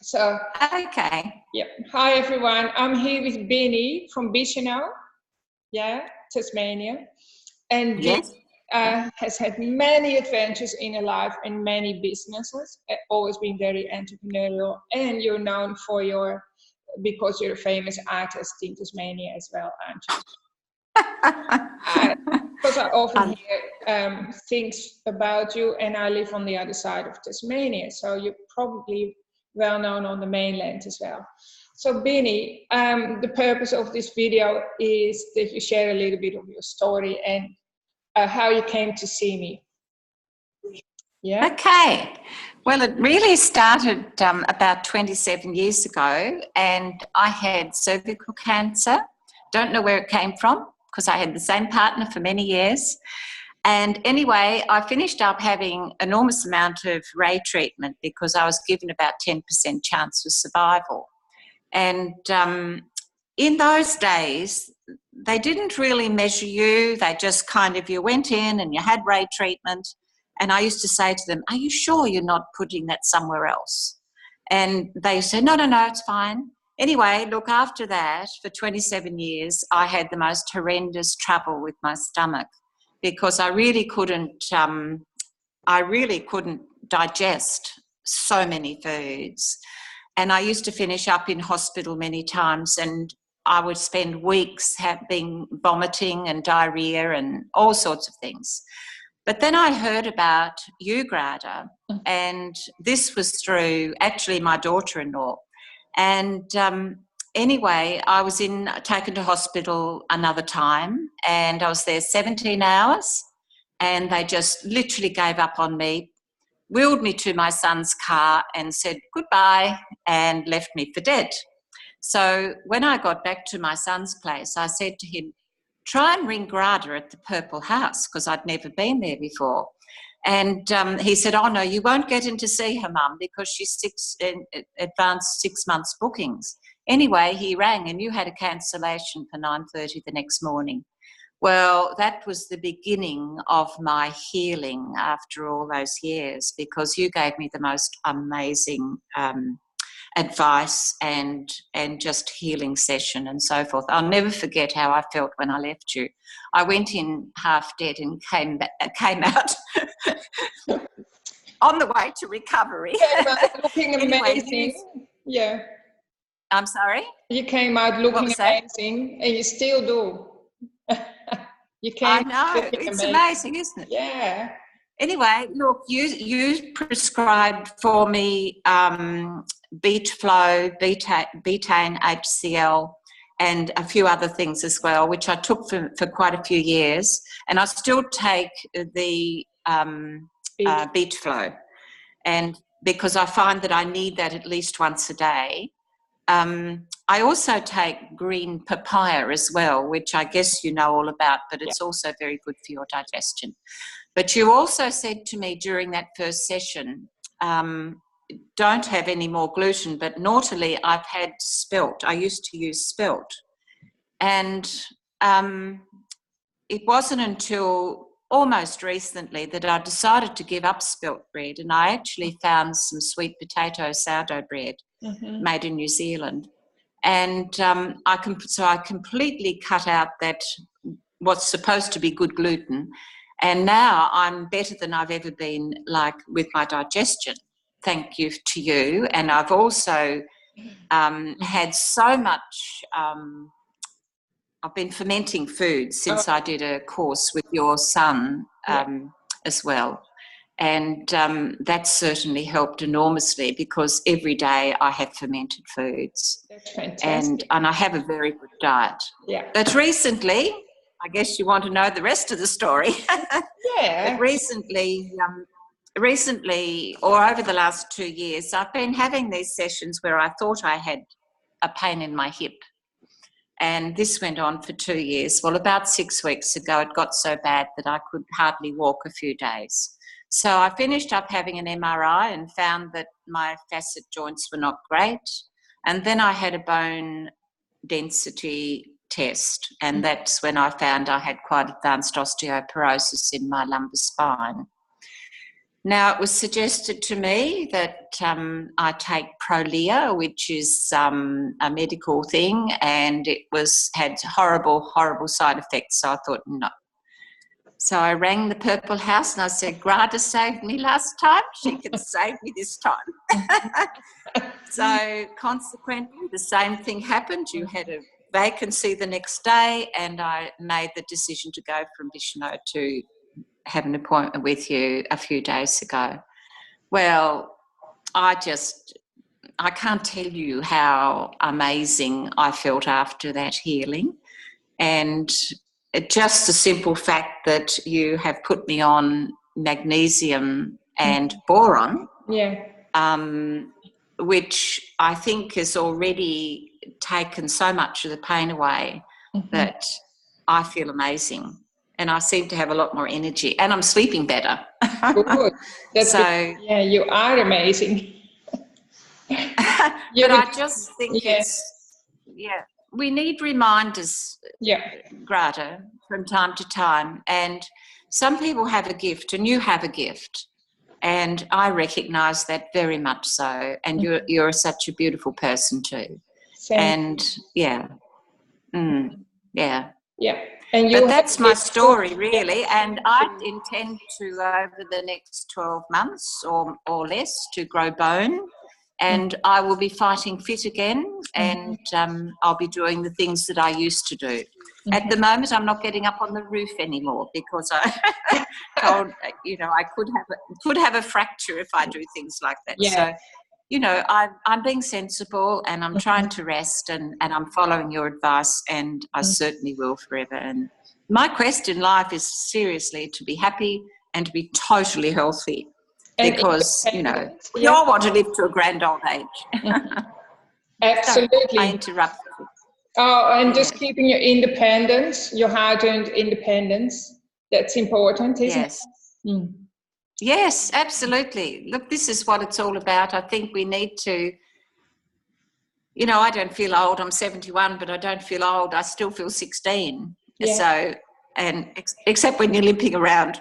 So, Okay. yeah. Hi, everyone. I'm here with Binny from Tasmania. And Yes. Binny has had many adventures in her life and many businesses, always been very entrepreneurial. And you're known for because you're a famous artist in Tasmania as well, aren't you? Because I often hear things about you, and I live on the other side of Tasmania, so you're probably well known on the mainland as well. So Binny, the purpose of this video is that you share a little bit of your story and how you came to see me. Yeah. Okay. Well, it really started about 27 years ago, and I had cervical cancer. Don't know where it came from, because I had the same partner for many years. And anyway, I finished up having enormous amount of ray treatment because I was given about 10% chance of survival. And in those days, they didn't really measure you. They just you went in and you had ray treatment. And I used to say to them, are you sure you're not putting that somewhere else? And they said, no, it's fine. Anyway, look, after that, for 27 years, I had the most horrendous trouble with my stomach because I really couldn't digest so many foods. And I used to finish up in hospital many times, and I would spend weeks vomiting and diarrhea and all sorts of things. But then I heard about you, Grada, and this was through actually my daughter-in-law. And anyway, I was taken to hospital another time, and I was there 17 hours, and they just literally gave up on me, wheeled me to my son's car and said goodbye and left me for dead. So when I got back to my son's place, I said to him, try and ring Grada at the Purple House, because I'd never been there before. And he said, oh, no, you won't get in to see her, Mum, because she's advanced 6 months bookings. Anyway, he rang and you had a cancellation for 9:30 the next morning. Well, that was the beginning of my healing after all those years, because you gave me the most amazing advice and just healing session and so forth. I'll never forget how I felt when I left you. I went in half dead and came out on the way to recovery. You came out looking amazing. Anyway, yeah. I'm sorry? You came out looking amazing, and you still do. I know, it's amazing, isn't it? Yeah. Anyway, look, you prescribed for me Beat Flow, betaine HCl, and a few other things as well, which I took for quite a few years. And I still take the Beat Flow, and because I find that I need that at least once a day. I also take green papaya as well, which I guess you know all about, but it's also very good for your digestion. But you also said to me during that first session, don't have any more gluten, but naughtily I've had spelt. I used to use spelt. And it wasn't until almost recently that I decided to give up spelt bread, and I actually found some sweet potato sourdough bread made in New Zealand. And I completely cut out that what's supposed to be good gluten. And now I'm better than I've ever been, like, with my digestion. Thank you to you. And I've also had so much, I've been fermenting food since I did a course with your son as well. And that certainly helped enormously, because every day I have fermented foods. That's fantastic. And I have a very good diet. Yeah. But recently, I guess you want to know the rest of the story. Yeah. But recently, or over the last 2 years, I've been having these sessions where I thought I had a pain in my hip. And this went on for 2 years. Well, about 6 weeks ago, it got so bad that I could hardly walk a few days. So I finished up having an MRI and found that my facet joints were not great. And then I had a bone density test, and that's when I found I had quite advanced osteoporosis in my lumbar spine. Now, it was suggested to me that I take Prolia, which is a medical thing, and it had horrible, horrible side effects. So I thought, no. So I rang the Purple House and I said, Grada saved me last time. She can save me this time. So consequently, the same thing happened. You had a vacancy the next day, and I made the decision to go from Vishnu to have an appointment with you a few days ago. Well, I can't tell you how amazing I felt after that healing. And just the simple fact that you have put me on magnesium and boron, which I think has already taken so much of the pain away that I feel amazing. And I seem to have a lot more energy, and I'm sleeping better. Good. That's so, yeah, you are amazing. But I just think we need reminders, Grada, from time to time. And some people have a gift, and you have a gift, and I recognise that very much so. And you're such a beautiful person too. And yeah. But that's my story, really, and I intend to, over the next 12 months or less, to grow bone, and I will be fighting fit again, and I'll be doing the things that I used to do. At the moment, I'm not getting up on the roof anymore because I told, I could have a fracture if I do things like that. So, I'm being sensible, and I'm trying to rest, and I'm following your advice, and I certainly will forever. And my quest in life is seriously to be happy and to be totally healthy, because, we all want to live to a grand old age. Absolutely. I interrupted you. Oh, and just keeping your independence, your hard-earned independence, that's important, isn't it? Yes, absolutely. Look, this is what it's all about. I think we need to, I don't feel old. I'm 71, but I don't feel old. I still feel 16. Yeah. So, and except when you're limping around.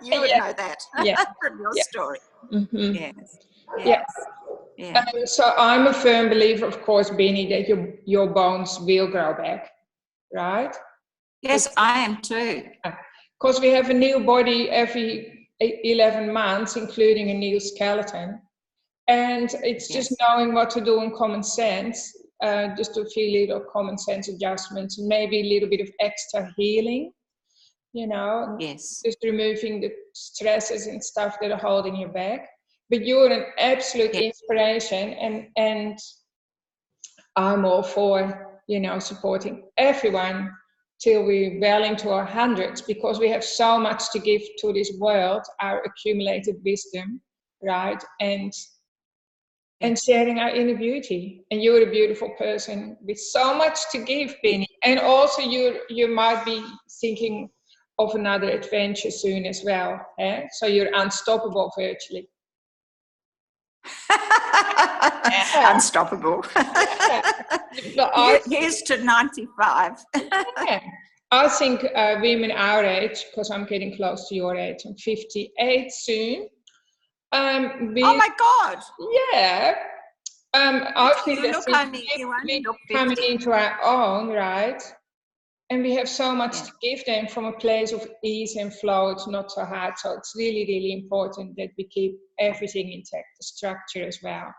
You would know that from your story. Yes. Yeah. So I'm a firm believer, of course, Binny, that your bones will grow back, right? Yes, I am too. Because we have a new body every 11 months, including a new skeleton. And it's just knowing what to do in common sense, just to feel a little common sense adjustments, maybe a little bit of extra healing, just removing the stresses and stuff that are holding you back. But you're an absolute inspiration, and I'm all for, supporting everyone till we're well into our hundreds, because we have so much to give to this world, our accumulated wisdom, right? And sharing our inner beauty. And you're a beautiful person with so much to give, Binny. And also you might be thinking of another adventure soon as well. So you're unstoppable virtually. Unstoppable. Here's to 95. I think women our age, because I'm getting close to your age, I'm 58 soon. Oh my God! Yeah. I feel that we're coming into our own, right? And we have so much to give them from a place of ease and flow. It's not so hard. So it's really, really important that we keep everything intact, the structure as well.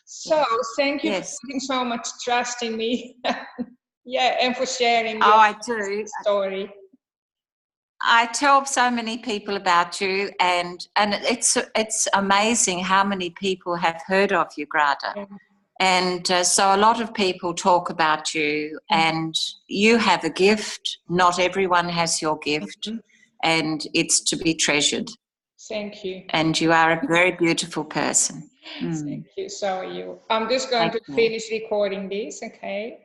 So thank you for putting so much trust in me. And for sharing your story. I tell so many people about you, and it's amazing how many people have heard of you, Grada. And so a lot of people talk about you, and you have a gift. Not everyone has your gift, and it's to be treasured. Thank you. And you are a very beautiful person. Thank you. So are you. I'm just going to finish recording this, okay?